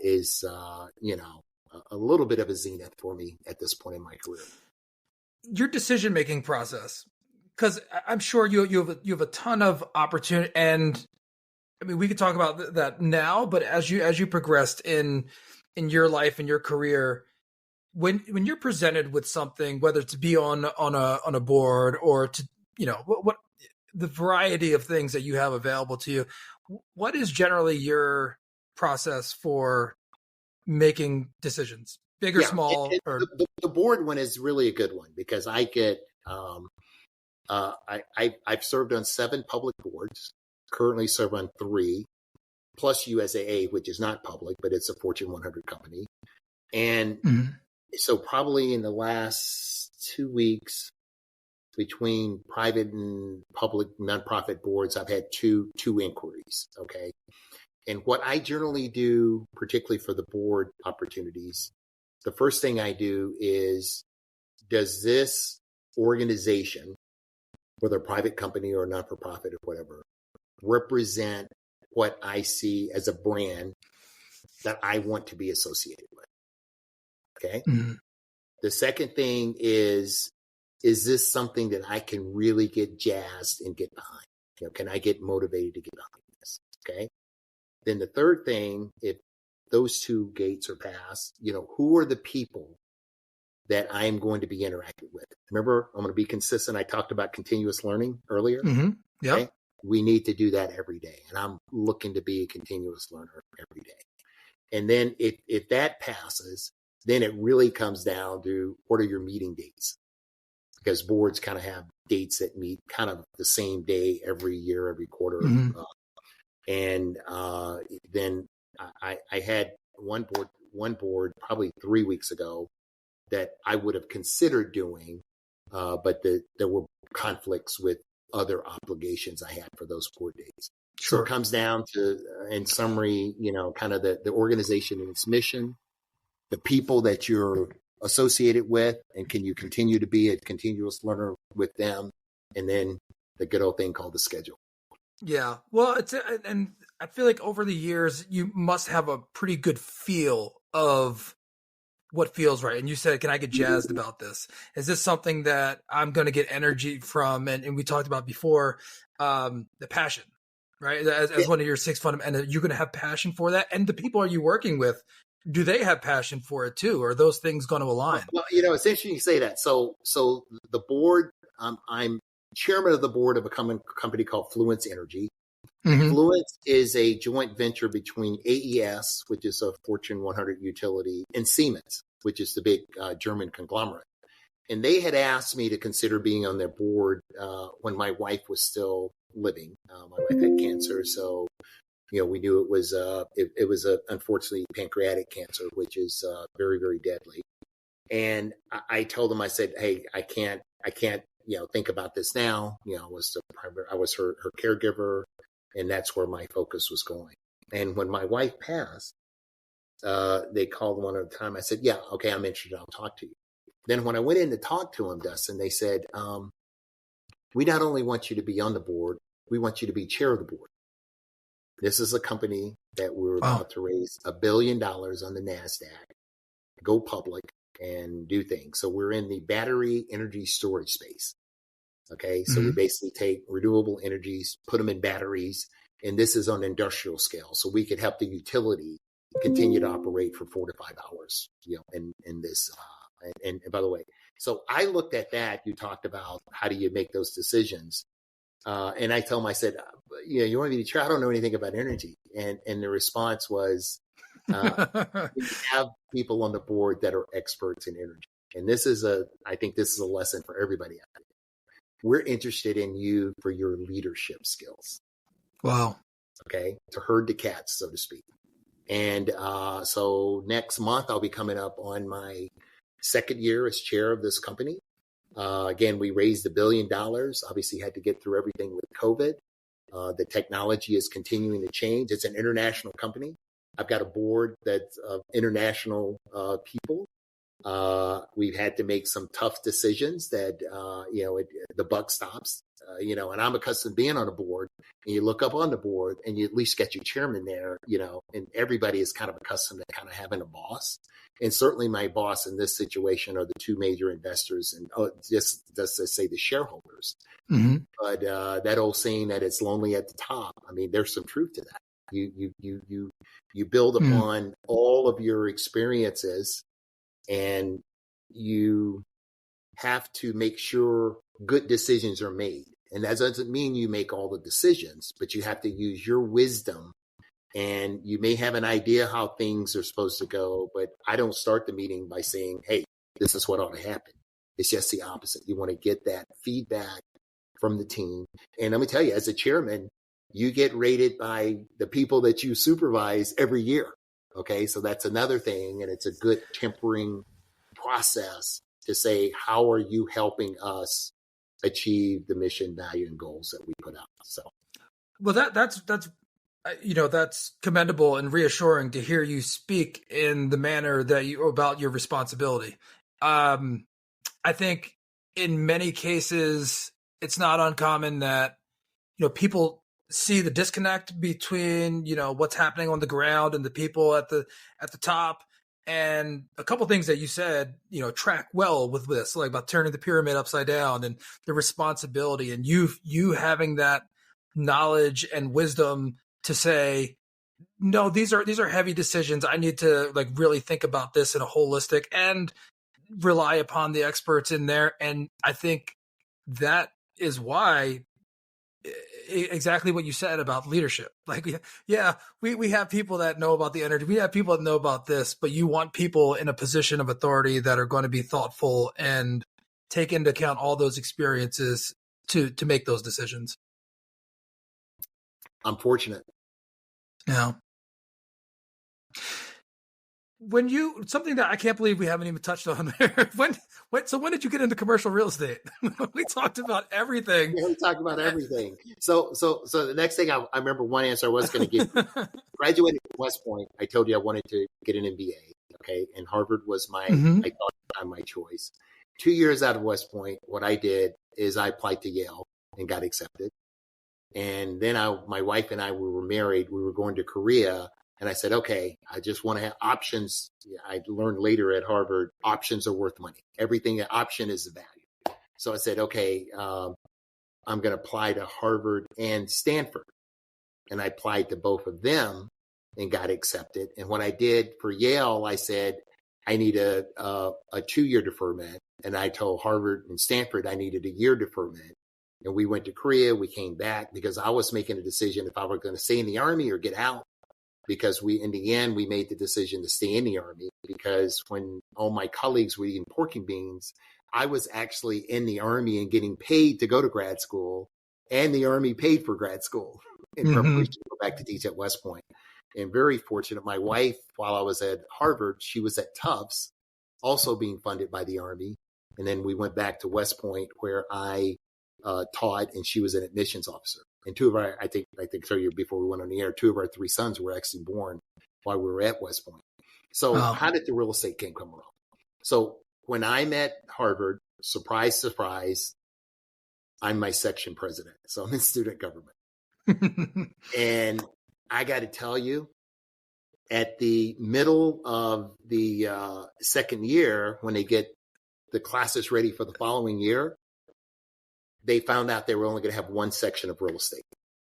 S2: is a little bit of a zenith for me at this point in my career.
S1: Your decision-making process, because I'm sure you have a ton of opportunity, and I mean, we could talk about that now, but as you progressed in your life and your career, when you're presented with something, whether to be on a board or to, what the variety of things that you have available to you, what is generally your process for making decisions, big or small?
S2: The board one is really a good one because I get, I've served on 7 public boards, currently serve on 3, plus USAA, which is not public, but it's a Fortune 100 company. And so probably in the last 2 weeks, between private and public nonprofit boards, I've had two inquiries. Okay. And what I generally do, particularly for the board opportunities, the first thing I do is, does this organization, whether a private company or not-for-profit or whatever, represent what I see as a brand that I want to be associated with? Okay. The second thing is this something that I can really get jazzed and get behind? Can I get motivated to get behind this? Okay. Then the third thing, if those 2 gates are passed, who are the people that I'm going to be interacting with? Remember, I'm going to be consistent. I talked about continuous learning earlier.
S1: Yeah.
S2: Okay? We need to do that every day. And I'm looking to be a continuous learner every day. And then if that passes, then it really comes down to what are your meeting dates? Because boards kind of have dates that meet kind of the same day every year, every quarter. Then I had one board probably 3 weeks ago that I would have considered doing, but there were conflicts with other obligations I had for those board days. Sure. So it comes down to, in summary, kind of the organization and its mission, the people that you're associated with, and can you continue to be a continuous learner with them, and then the good old thing called the schedule.
S1: Yeah. Well, and I feel like over the years, you must have a pretty good feel of what feels right. And you said, can I get jazzed about this? Is this something that I'm going to get energy from? And we talked about before, the passion, right? As one of your 6 fundamentals, and you're going to have passion for that. And the people are you working with do they have passion for it too? Or are those things going to align?
S2: Well, it's interesting you say that. So the board, I'm chairman of the board of a company called Fluence Energy.
S1: Mm-hmm.
S2: Fluence is a joint venture between AES, which is a Fortune 100 utility, and Siemens, which is the big German conglomerate. And they had asked me to consider being on their board when my wife was still living. My wife had cancer, so we knew it was unfortunately pancreatic cancer, which is very, very deadly. And I told them, I said, hey, I can't think about this now. I was her caregiver, and that's where my focus was going. And when my wife passed, they called one at a time. I said, yeah, okay, I'm interested. I'll talk to you. Then when I went in to talk to them, Dustin, they said, we not only want you to be on the board, we want you to be chair of the board. This is a company that we're about to raise $1 billion on the NASDAQ, go public, and do things. So we're in the battery energy storage space. Okay. So we basically take renewable energies, put them in batteries, and this is on industrial scale. So we could help the utility continue to operate for 4 to 5 hours, in this, and by the way, so I looked at that. You talked about how do you make those decisions? And I told him, I said, you want me to try? I don't know anything about energy. And the response was, we have people on the board that are experts in energy. And I think this is a lesson for everybody out there. We're interested in you for your leadership skills.
S1: Wow.
S2: Okay. To herd the cats, so to speak. And so next month, I'll be coming up on my second year as chair of this company. Again, we raised $1 billion, obviously had to get through everything with COVID. The technology is continuing to change. It's an international company. I've got a board that's of international people. We've had to make some tough decisions that, the buck stops, and I'm accustomed to being on a board, and you look up on the board and you at least get your chairman there, and everybody is kind of accustomed to kind of having a boss. And certainly my boss in this situation are the two major investors and just to say the shareholders. Mm-hmm. But that old saying that it's lonely at the top, I mean, there's some truth to that. You build upon all of your experiences, and you have to make sure good decisions are made. And that doesn't mean you make all the decisions, but you have to use your wisdom. And you may have an idea how things are supposed to go, but I don't start the meeting by saying, hey, this is what ought to happen. It's just the opposite. You want to get that feedback from the team. And let me tell you, as a chairman, you get rated by the people that you supervise every year. Okay, so that's another thing. And it's a good tempering process to say, how are you helping us achieve the mission, value, and goals that we put out? So,
S1: well, that's commendable and reassuring to hear you speak in the manner that about your responsibility. I think in many cases, it's not uncommon that, people see the disconnect between, what's happening on the ground and the people at the top. And a couple of things that you said, track well with this, like about turning the pyramid upside down and the responsibility, and you having that knowledge and wisdom to say, no, these are heavy decisions. I need to really think about this in a holistic and rely upon the experts in there. And I think that is why exactly what you said about leadership. We have people that know about the energy. We have people that know about this, but you want people in a position of authority that are going to be thoughtful and take into account all those experiences to make those decisions.
S2: I'm fortunate.
S1: Yeah. Something that I can't believe we haven't even touched on there. When did you get into commercial real estate? We talked about everything.
S2: Yeah, we talked about everything. So the next thing I remember one answer I was going to give. Graduated from West Point. I told you I wanted to get an MBA. Okay. And Harvard was I thought my choice. 2 years out of West Point, what I did is I applied to Yale and got accepted. And then my wife and I, we were married. We were going to Korea. And I said, okay, I just want to have options. I learned later at Harvard, options are worth money. Everything, an option is a value. So I said, okay, I'm going to apply to Harvard and Stanford. And I applied to both of them. and got accepted. And what I did for Yale, I said, I need a 2-year deferment. And I told Harvard and Stanford I needed a year deferment. And we went to Korea. We came back because I was making a decision if I were going to stay in the Army or get out. Because in the end, we made the decision to stay in the Army because when all my colleagues were eating pork and beans, I was actually in the Army and getting paid to go to grad school, and the Army paid for grad school in preparation to go back to teach at West Point. And very fortunate, my wife, while I was at Harvard, she was at Tufts, also being funded by the Army. And then we went back to West Point where I taught, and she was an admissions officer. And two of our, I think tell you before we went on the air, 2 of our 3 sons were actually born while we were at West Point. So how did the real estate game come around? So when I'm at Harvard, surprise, surprise, I'm my section president. So I'm in student government. And I got to tell you, at the middle of the second year, when they get the classes ready for the following year, they found out they were only going to have one section of real estate.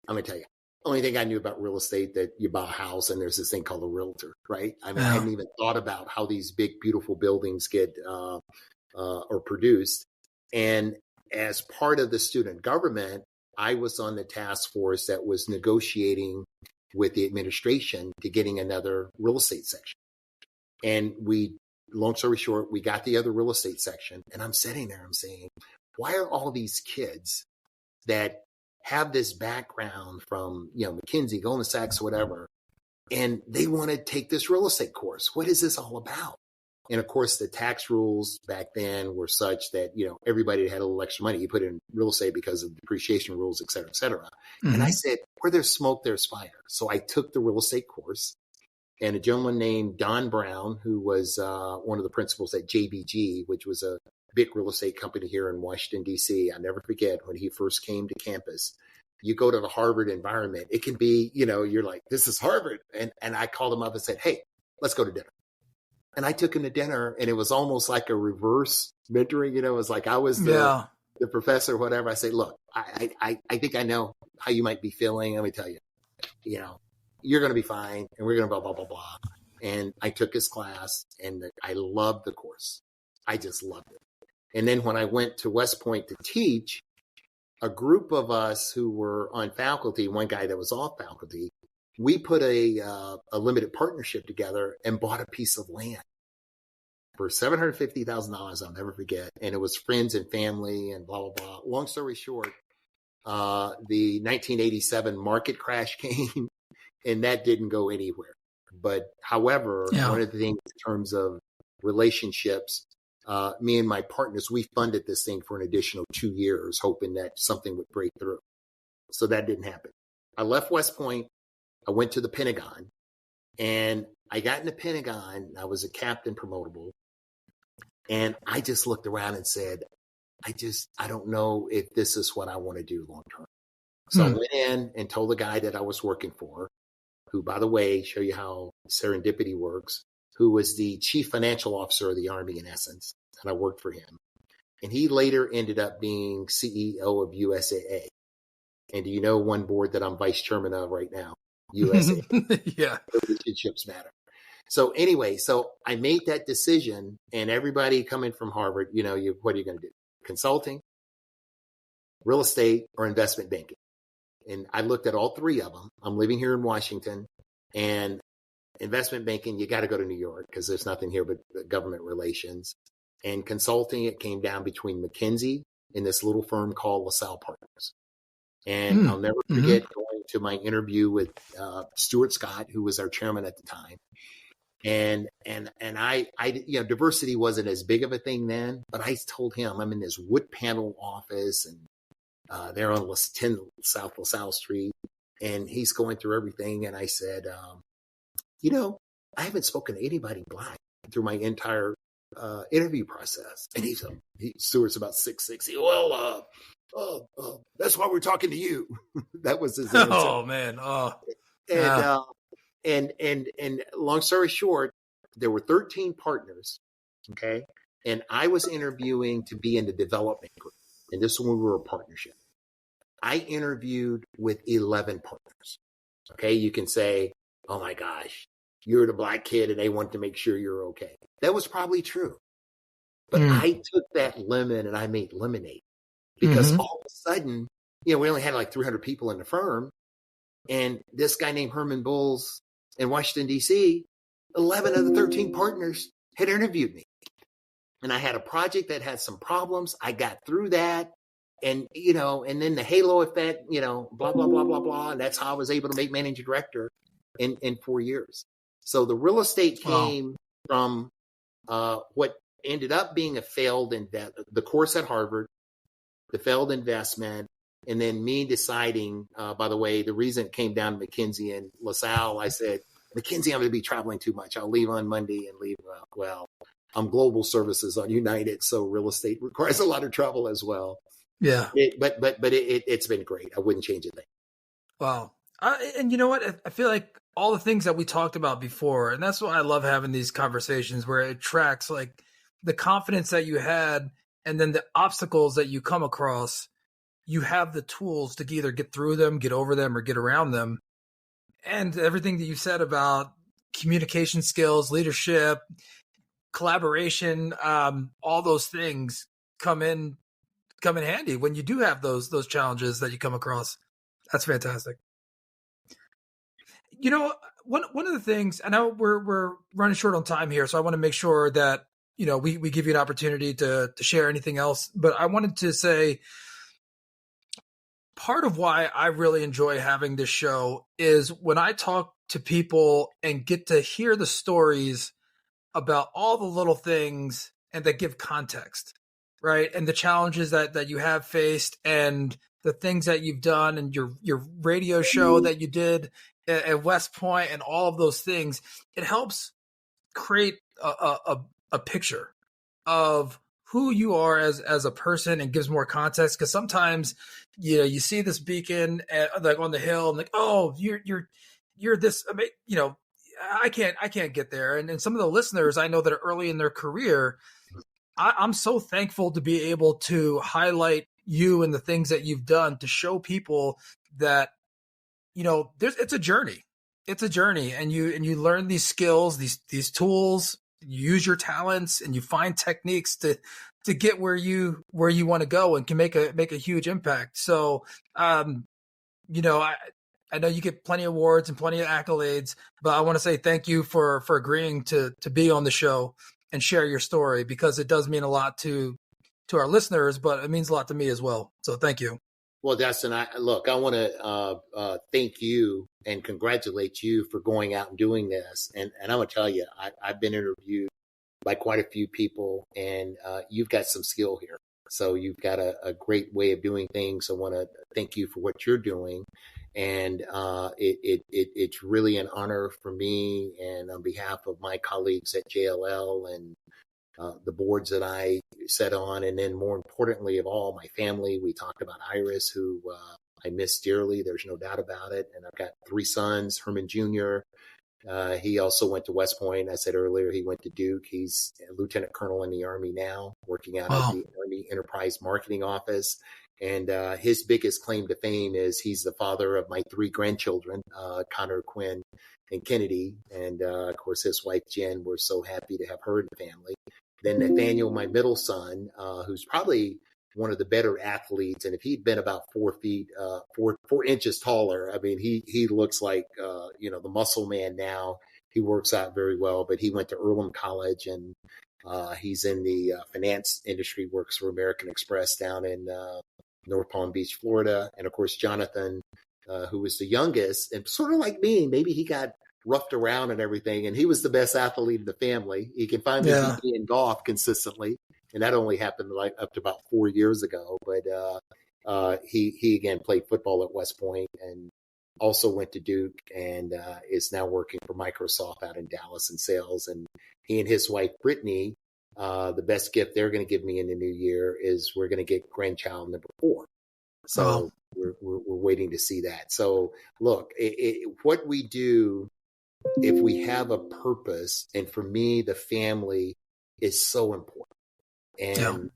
S2: I'm going to tell you, only thing I knew about real estate, that you buy a house and there's this thing called a realtor, right? I mean, I hadn't even thought about how these big, beautiful buildings get or produced. And as part of the student government, I was on the task force that was negotiating with the administration to getting another real estate section. And long story short, we got the other real estate section. And I'm sitting there, I'm saying, why are all these kids that have this background from, McKinsey, Goldman Sachs, whatever, and they want to take this real estate course? What is this all about? And of course, the tax rules back then were such that, everybody had a little extra money. You put in real estate because of depreciation rules, et cetera, et cetera. Mm-hmm. And I said, where there's smoke, there's fire. So I took the real estate course, and a gentleman named Don Brown, who was one of the principals at JBG, which was a big real estate company here in Washington, D.C. I never forget when he first came to campus. You go to the Harvard environment, it can be, you're like, this is Harvard. And I called him up and said, hey, let's go to dinner. And I took him to dinner, and it was almost like a reverse mentoring. It was like I was the professor, whatever. I say, look, I think I know how you might be feeling. Let me tell you, you're going to be fine, and we're going to blah, blah, blah, blah. And I took his class, and I loved the course. I just loved it. And then when I went to West Point to teach, a group of us who were on faculty, one guy that was off faculty, we put a limited partnership together and bought a piece of land for $750,000. I'll never forget. And it was friends and family and blah, blah, blah. Long story short, the 1987 market crash came, and that didn't go anywhere. But however, one of the things in terms of relationships, me and my partners, we funded this thing for an additional 2 years, hoping that something would break through. So that didn't happen. I left West Point. I went to the Pentagon, and I got in the Pentagon. I was a captain promotable. And I just looked around and said, I don't know if this is what I want to do long term. So I went in and told the guy that I was working for, who, by the way, show you how serendipity works, who was the chief financial officer of the Army in essence. And I worked for him. And he later ended up being CEO of USAA. And do you know one board that I'm vice chairman of right now? USAA.
S1: Yeah.
S2: Relationships matter. So anyway, so I made that decision, and everybody coming from Harvard, what are you going to do? Consulting, real estate, or investment banking? And I looked at all 3 of them. I'm living here in Washington, and investment banking, you got to go to New York because there's nothing here but government relations. And consulting, it came down between McKinsey and this little firm called LaSalle Partners. And I'll never forget going to my interview with Stuart Scott, who was our chairman at the time. And I diversity wasn't as big of a thing then, but I told him I'm in this wood panel office, and they're on 10 South LaSalle Street, and he's going through everything. And I said, I haven't spoken to anybody Black through my entire interview process. And Stuart's about 6'6". Well, that's why we're talking to you. That was his answer.
S1: Oh man. Oh.
S2: And long story short, there were 13 partners. Okay. And I was interviewing to be in the development group. And this is when we were a partnership. I interviewed with 11 partners. Okay. You can say, oh my gosh, you're the black kid and they want to make sure you're okay. That was probably true. But I took that lemon and I made lemonade because all of a sudden, we only had like 300 people in the firm. And this guy named Herman Bulls in Washington, D.C., 11 of the 13 partners had interviewed me. And I had a project that had some problems. I got through that. And, and then the halo effect, blah, blah, blah, blah, blah. And that's how I was able to make managing director in 4 years. So the real estate came from what ended up being a failed the course at Harvard, the failed investment, and then me deciding, by the way, the reason it came down to McKinsey and LaSalle, I said, McKinsey, I'm going to be traveling too much. I'll leave on Monday and leave. I'm global services on United, so real estate requires a lot of travel as well.
S1: Yeah.
S2: But it's been great. I wouldn't change a thing.
S1: Wow. And you know what? I feel like all the things that we talked about before, and that's why I love having these conversations where it tracks like the confidence that you had and then the obstacles that you come across. You have the tools to either get through them, get over them, or get around them. And everything that you said about communication skills, leadership, collaboration, all those things come in handy when you do have those challenges that you come across. That's fantastic. One of the things, I know we're running short on time here, so I want to make sure that we give you an opportunity to share anything else. But I wanted to say, part of why I really enjoy having this show is when I talk to people and get to hear the stories about all the little things and that give context, right? And the challenges that you have faced and the things that you've done and your radio show that you did at West Point and all of those things. It helps create a picture of who you are as a person and gives more context. Because sometimes, you see this beacon like on the hill and like, oh, you're this, I can't get there. And some of the listeners I know that are early in their career, I'm so thankful to be able to highlight you and the things that you've done to show people that, it's a journey. It's a journey, and you learn these skills, these tools. You use your talents and you find techniques to get where you want to go and can make a huge impact. So, I know you get plenty of awards and plenty of accolades, but I want to say thank you for agreeing to be on the show and share your story, because it does mean a lot to our listeners, but it means a lot to me as well. So thank you.
S2: Well, Dustin, I want to thank you and congratulate you for going out and doing this. And I'm going to tell you, I've been interviewed by quite a few people, and you've got some skill here. So you've got a great way of doing things. I want to thank you for what you're doing. And it's really an honor for me, and on behalf of my colleagues at JLL and the boards that I sat on, and then more importantly of all, my family. We talked about Iris, who I miss dearly. There's no doubt about it. And I've got 3 sons, Herman Jr. He also went to West Point. I said earlier, he went to Duke. He's a lieutenant colonel in the Army now, working out of the Army Enterprise Marketing Office. And his biggest claim to fame is he's the father of my 3 grandchildren, Connor, Quinn, and Kennedy. And of course, his wife, Jen, we're so happy to have her in the family. Then Nathaniel, my middle son, who's probably one of the better athletes. And if he'd been about 4 feet, 4 inches taller, I mean, he looks like, the muscle man now. He works out very well, but he went to Earlham College, and he's in the finance industry, works for American Express down in North Palm Beach, Florida. And of course, Jonathan, who was the youngest, and sort of like me, maybe he got roughed around and everything, and he was the best athlete in the family. He can find me in golf consistently, and that only happened like up to about 4 years ago. But he again played football at West Point and also went to Duke, and is now working for Microsoft out in Dallas in sales. And he and his wife Brittany, the best gift they're going to give me in the new year is we're going to get grandchild number 4. So we're waiting to see that. So look, what we do, if we have a purpose, and for me, the family is so important. And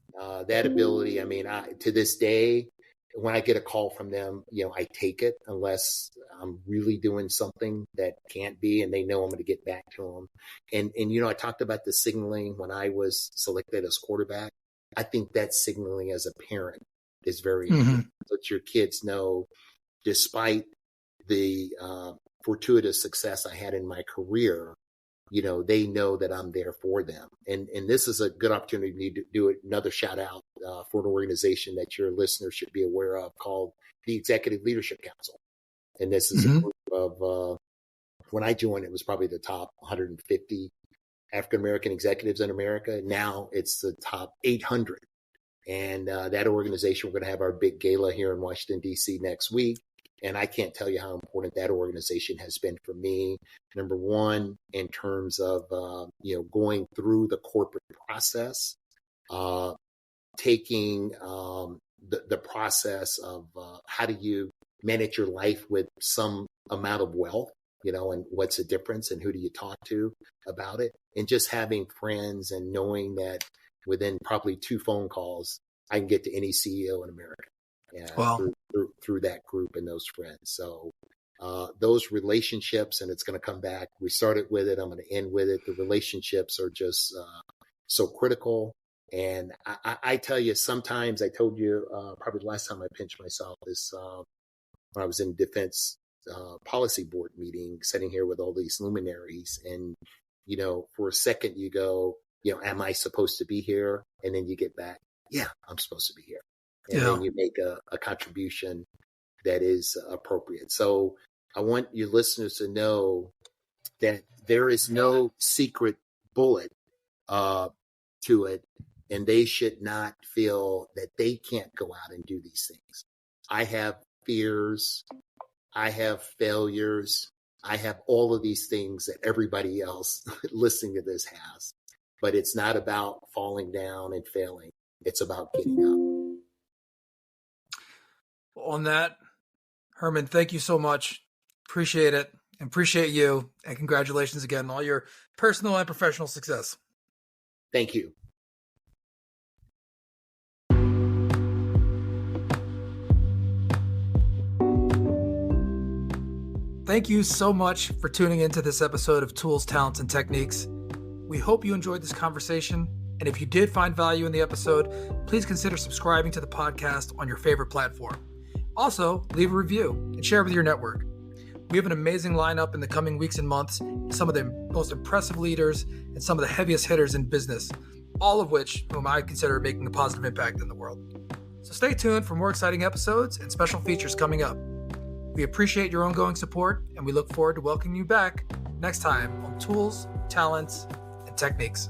S2: that ability, I mean, to this day, when I get a call from them, I take it unless I'm really doing something that can't be, and they know I'm going to get back to them. And I talked about the signaling when I was selected as quarterback. I think that signaling as a parent is very important. Let your kids know, despite the fortuitous success I had in my career, they know that I'm there for them. And this is a good opportunity to do another shout out for an organization that your listeners should be aware of called the Executive Leadership Council. And this is a group of, when I joined, it was probably the top 150 African-American executives in America. Now it's the top 800. And that organization, we're going to have our big gala here in Washington, D.C. next week. And I can't tell you how important that organization has been for me. Number one, in terms of, going through the corporate process, taking the process of how do you manage your life with some amount of wealth, and what's the difference and who do you talk to about it? And just having friends and knowing that within probably 2 phone calls, I can get to any CEO in America.
S1: Wow.
S2: Through that group and those friends. So those relationships, and it's going to come back. We started with it. I'm going to end with it. The relationships are just so critical. And I tell you, sometimes I told you probably the last time I pinched myself is when I was in defense policy board meeting, sitting here with all these luminaries. And, for a second you go, am I supposed to be here? And then you get back, yeah, I'm supposed to be here. And then you make a contribution that is appropriate. So I want your listeners to know that there is no secret bullet to it, and they should not feel that they can't go out and do these things. I have fears. I have failures. I have all of these things that everybody else listening to this has. But it's not about falling down and failing. It's about getting up.
S1: On that, Herman, thank you so much. Appreciate it. And appreciate you. And congratulations again on all your personal and professional success.
S2: Thank you.
S1: Thank you so much for tuning into this episode of Tools, Talents, and Techniques. We hope you enjoyed this conversation. And if you did find value in the episode, please consider subscribing to the podcast on your favorite platform. Also, leave a review and share with your network. We have an amazing lineup in the coming weeks and months, some of the most impressive leaders and some of the heaviest hitters in business, all of whom I consider making a positive impact in the world. So stay tuned for more exciting episodes and special features coming up. We appreciate your ongoing support, and we look forward to welcoming you back next time on Tools, Talents, and Techniques.